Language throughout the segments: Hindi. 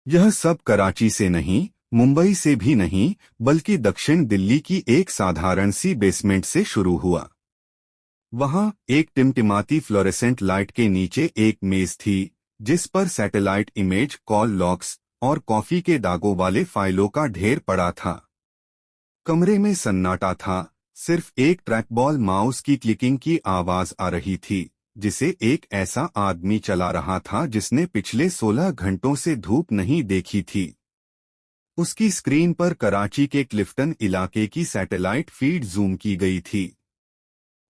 यह सब कराची से नहीं, मुंबई से भी नहीं, बल्कि दक्षिण दिल्ली की एक साधारण सी बेसमेंट से शुरू हुआ। वहां एक टिमटिमाती फ्लोरेसेंट लाइट के नीचे एक मेज थी, जिस पर सैटेलाइट इमेज कॉल लॉग्स और कॉफी के दागों वाले फाइलों का ढेर पड़ा था। कमरे में सन्नाटा था, सिर्फ एक ट्रैकबॉल माउस की क्लिकिंग की आवाज आ रही थी, जिसे एक ऐसा आदमी चला रहा था जिसने पिछले 16 घंटों से धूप नहीं देखी थी। उसकी स्क्रीन पर कराची के क्लिफ्टन इलाके की सैटेलाइट फीड जूम की गई थी।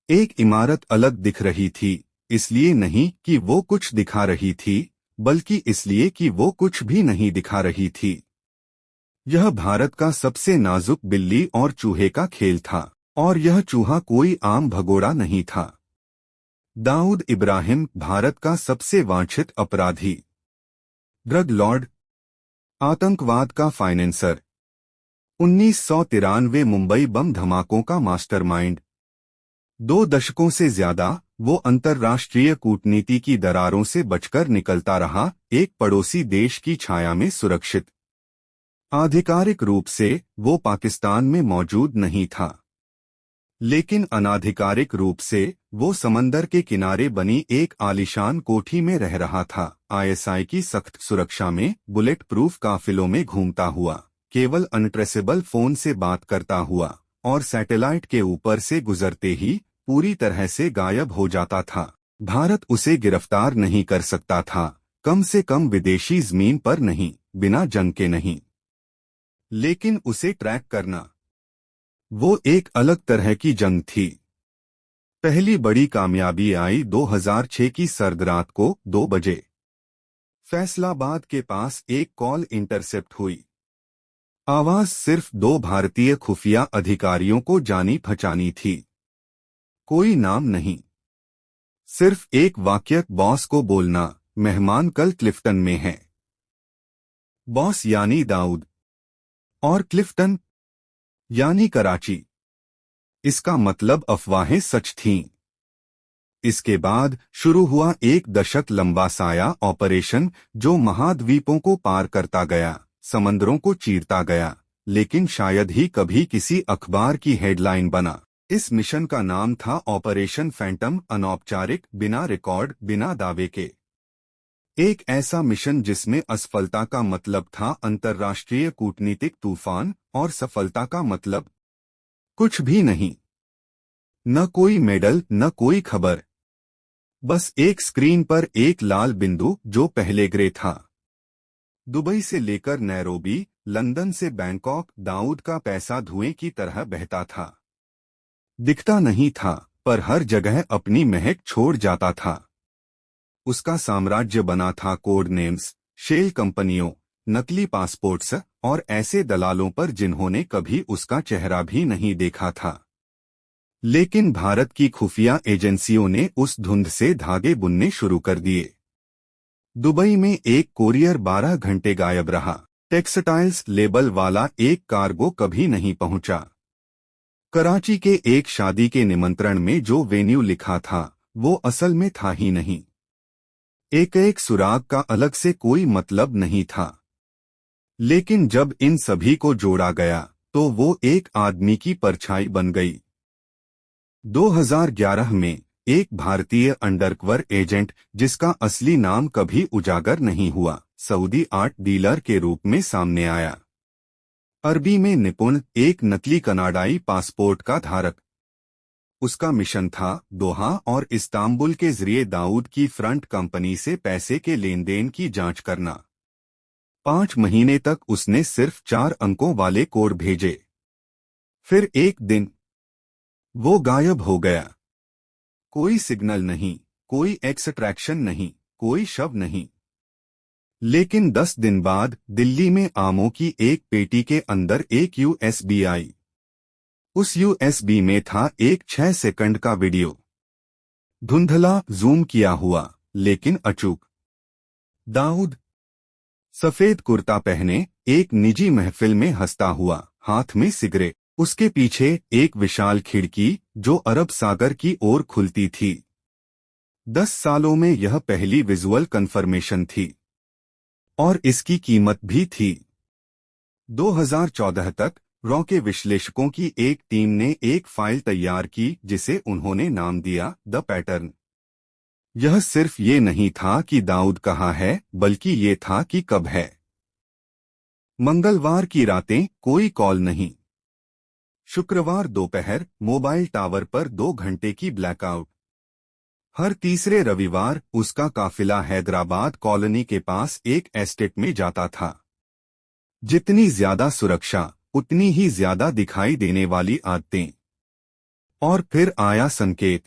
एक इमारत अलग दिख रही थी, इसलिए नहीं कि वो कुछ दिखा रही थी, बल्कि इसलिए कि वो कुछ भी नहीं दिखा रही थी। यह भारत का सबसे नाजुक बिल्ली और चूहे का खेल था, और यह चूहा कोई आम भगोड़ा नहीं था। दाऊद इब्राहिम, भारत का सबसे वांछित अपराधी, ड्रग लॉर्ड, आतंकवाद का फाइनेंसर, 1993 मुंबई बम धमाकों का मास्टरमाइंड। 2 दशकों से ज्यादा वो अंतर्राष्ट्रीय कूटनीति की दरारों से बचकर निकलता रहा, एक पड़ोसी देश की छाया में सुरक्षित। आधिकारिक रूप से वो पाकिस्तान में मौजूद नहीं था, लेकिन अनाधिकारिक रूप से वो समंदर के किनारे बनी एक आलीशान कोठी में रह रहा था, आईएसआई की सख्त सुरक्षा में, बुलेट प्रूफ काफिलों में घूमता हुआ, केवल अनट्रेसेबल फोन से बात करता हुआ, और सैटेलाइट के ऊपर से गुजरते ही पूरी तरह से गायब हो जाता था। भारत उसे गिरफ्तार नहीं कर सकता था, कम से कम विदेशी जमीन पर नहीं, बिना जंग के नहीं। लेकिन उसे ट्रैक करना, वो एक अलग तरह की जंग थी। पहली बड़ी कामयाबी आई 2006 की सर्द रात को 2 बजे। फैसलाबाद के पास एक कॉल इंटरसेप्ट हुई। आवाज सिर्फ 2 भारतीय खुफिया अधिकारियों को जानी पहचानी थी। कोई नाम नहीं, सिर्फ एक वाक्य, बॉस को बोलना, मेहमान कल क्लिफ्टन में है। बॉस यानी दाऊद, और क्लिफ्टन यानी कराची। इसका मतलब अफवाहें सच थीं। इसके बाद शुरू हुआ एक दशक लंबा साया ऑपरेशन, जो महाद्वीपों को पार करता गया, समंदरों को चीरता गया, लेकिन शायद ही कभी किसी अखबार की हेडलाइन बना। इस मिशन का नाम था ऑपरेशन फैंटम, अनौपचारिक, बिना रिकॉर्ड, बिना दावे के। एक ऐसा मिशन जिसमें असफलता का मतलब था अंतर्राष्ट्रीय कूटनीतिक तूफान, और सफलता का मतलब कुछ भी नहीं। न कोई मेडल, न कोई खबर, बस एक स्क्रीन पर एक लाल बिंदु जो पहले ग्रे था। दुबई से लेकर नैरोबी, लंदन से बैंकॉक, दाऊद का पैसा धुएं की तरह बहता था। दिखता नहीं था, पर हर जगह अपनी महक छोड़ जाता था। उसका साम्राज्य बना था कोड नेम्स, शेल कंपनियों, नकली पासपोर्ट्स और ऐसे दलालों पर जिन्होंने कभी उसका चेहरा भी नहीं देखा था। लेकिन भारत की खुफिया एजेंसियों ने उस धुंध से धागे बुनने शुरू कर दिए। दुबई में एक कोरियर 12 घंटे गायब रहा। टेक्सटाइल्स लेबल वाला एक कार्गो कभी नहीं पहुंचा। कराची के एक शादी के निमंत्रण में जो वेन्यू लिखा था, वो असल में था ही नहीं। एक एक सुराग का अलग से कोई मतलब नहीं था। लेकिन जब इन सभी को जोड़ा गया, तो वो एक आदमी की परछाई बन गई। 2011 में एक भारतीय अंडरकवर एजेंट, जिसका असली नाम कभी उजागर नहीं हुआ, सऊदी आर्ट डीलर के रूप में सामने आया। अरबी में निपुण, एक नकली कनाडाई पासपोर्ट का धारक। उसका मिशन था दोहा और इस्तांबुल के जरिए दाऊद की फ्रंट कंपनी से पैसे के लेन देन की जांच करना। 5 महीने तक उसने सिर्फ 4 अंकों वाले कोड भेजे। फिर एक दिन वो गायब हो गया। कोई सिग्नल नहीं, कोई एक्सट्रैक्शन नहीं, कोई शव नहीं। लेकिन 10 दिन बाद दिल्ली में आमों की एक पेटी के अंदर एक यूएसबी आई। उस यूएसबी में था एक 6 सेकंड का वीडियो, धुंधला, जूम किया हुआ, लेकिन अचूक। दाऊद सफेद कुर्ता पहने, एक निजी महफिल में हंसता हुआ, हाथ में सिगरेट। उसके पीछे एक विशाल खिड़की जो अरब सागर की ओर खुलती थी। 10 सालों में यह पहली विजुअल कन्फर्मेशन थी। और इसकी कीमत भी थी। 2014 तक रॉ के विश्लेषकों की एक टीम ने एक फाइल तैयार की जिसे उन्होंने नाम दिया द पैटर्न। यह सिर्फ ये नहीं था कि दाऊद कहाँ है, बल्कि ये था कि कब है। मंगलवार की रातें कोई कॉल नहीं। शुक्रवार दोपहर मोबाइल टावर पर 2 घंटे की ब्लैकआउट। हर तीसरे रविवार उसका काफिला हैदराबाद कॉलोनी के पास एक एस्टेट में जाता था। जितनी ज्यादा सुरक्षा उतनी ही ज्यादा दिखाई देने वाली आदतें। और फिर आया संकेत।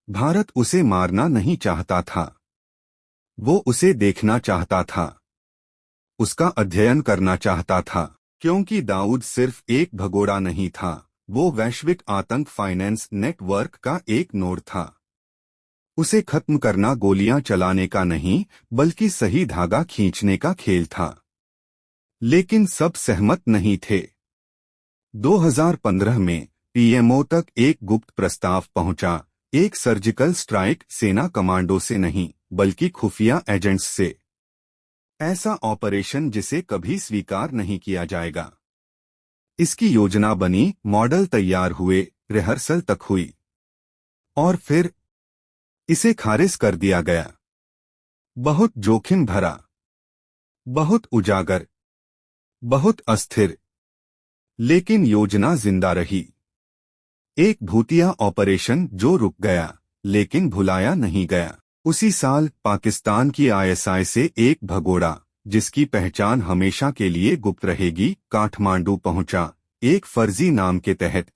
भारत उसे मारना नहीं चाहता था, वो उसे देखना चाहता था, उसका अध्ययन करना चाहता था, क्योंकि दाऊद सिर्फ एक भगोड़ा नहीं था, वो वैश्विक आतंक फाइनेंस नेटवर्क का एक नोड था। उसे खत्म करना गोलियां चलाने का नहीं, बल्कि सही धागा खींचने का खेल था। लेकिन सब सहमत नहीं थे। 2015 में पीएमओ तक एक गुप्त प्रस्ताव पहुंचा, एक सर्जिकल स्ट्राइक सेना कमांडो से नहीं, बल्कि खुफिया एजेंट्स से। ऐसा ऑपरेशन जिसे कभी स्वीकार नहीं किया जाएगा। इसकी योजना बनी, मॉडल तैयार हुए, रिहर्सल तक हुई, और फिर इसे खारिज कर दिया गया। बहुत जोखिम भरा, बहुत उजागर, बहुत अस्थिर, लेकिन योजना जिंदा रही। एक भूतिया ऑपरेशन जो रुक गया, लेकिन भुलाया नहीं गया। उसी साल पाकिस्तान की आईएसआई से एक भगोड़ा, जिसकी पहचान हमेशा के लिए गुप्त रहेगी, काठमांडू पहुंचा, एक फर्जी नाम के तहत।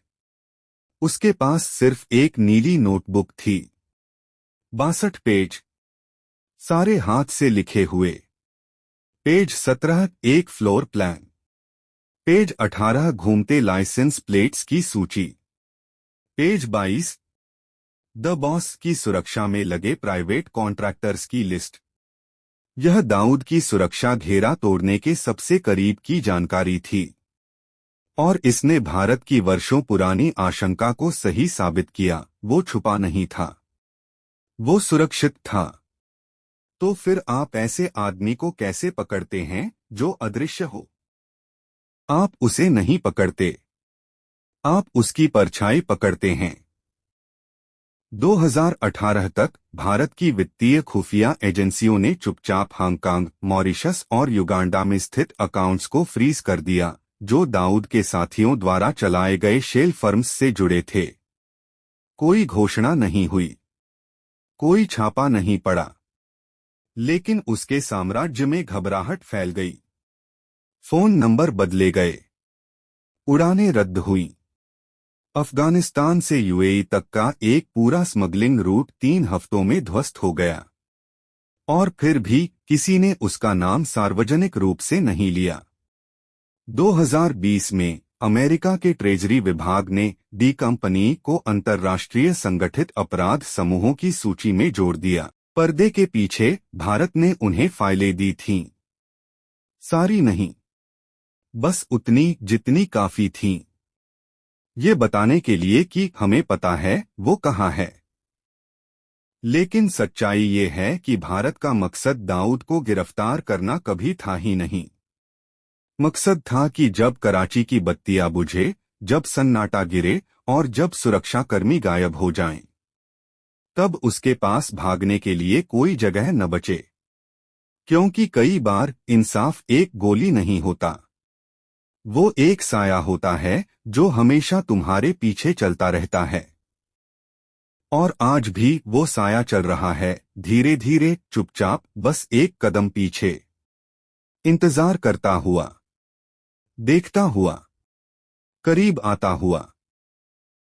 उसके पास सिर्फ एक नीली नोटबुक थी, 62 पेज, सारे हाथ से लिखे हुए। पेज 17 एक फ्लोर प्लान, पेज 18 घूमते लाइसेंस प्लेट्स की सूची, पेज 22 द बॉस की सुरक्षा में लगे प्राइवेट कॉन्ट्रैक्टर्स की लिस्ट। यह दाऊद की सुरक्षा घेरा तोड़ने के सबसे करीब की जानकारी थी, और इसने भारत की वर्षों पुरानी आशंका को सही साबित किया। वो छुपा नहीं था, वो सुरक्षित था। तो फिर आप ऐसे आदमी को कैसे पकड़ते हैं जो अदृश्य हो? आप उसे नहीं पकड़ते, आप उसकी परछाई पकड़ते हैं। 2018 तक भारत की वित्तीय खुफिया एजेंसियों ने चुपचाप हांगकांग, मॉरिशस और युगांडा में स्थित अकाउंट्स को फ्रीज कर दिया, जो दाऊद के साथियों द्वारा चलाए गए शेल फर्म्स से जुड़े थे। कोई घोषणा नहीं हुई, कोई छापा नहीं पड़ा, लेकिन उसके साम्राज्य में घबराहट फैल गई। फोन नंबर बदले गए, उड़ानें रद्द हुईं। अफगानिस्तान से यूएई तक का एक पूरा स्मगलिंग रूट 3 हफ्तों में ध्वस्त हो गया। और फिर भी किसी ने उसका नाम सार्वजनिक रूप से नहीं लिया। 2020 में अमेरिका के ट्रेजरी विभाग ने डी कंपनी को अंतर्राष्ट्रीय संगठित अपराध समूहों की सूची में जोड़ दिया। पर्दे के पीछे भारत ने उन्हें फाइलें दी थीं। सारी नहीं, बस उतनी जितनी काफी थीं, ये बताने के लिए कि हमें पता है वो कहाँ है। लेकिन सच्चाई ये है कि भारत का मकसद दाऊद को गिरफ्तार करना कभी था ही नहीं। मकसद था कि जब कराची की बत्तियां बुझे, जब सन्नाटा गिरे और जब सुरक्षाकर्मी गायब हो जाएं, तब उसके पास भागने के लिए कोई जगह न बचे। क्योंकि कई बार इंसाफ एक गोली नहीं होता, वो एक साया होता है जो हमेशा तुम्हारे पीछे चलता रहता है। और आज भी वो साया चल रहा है, धीरे धीरे, चुपचाप, बस एक कदम पीछे। इंतजार करता हुआ, देखता हुआ, करीब आता हुआ।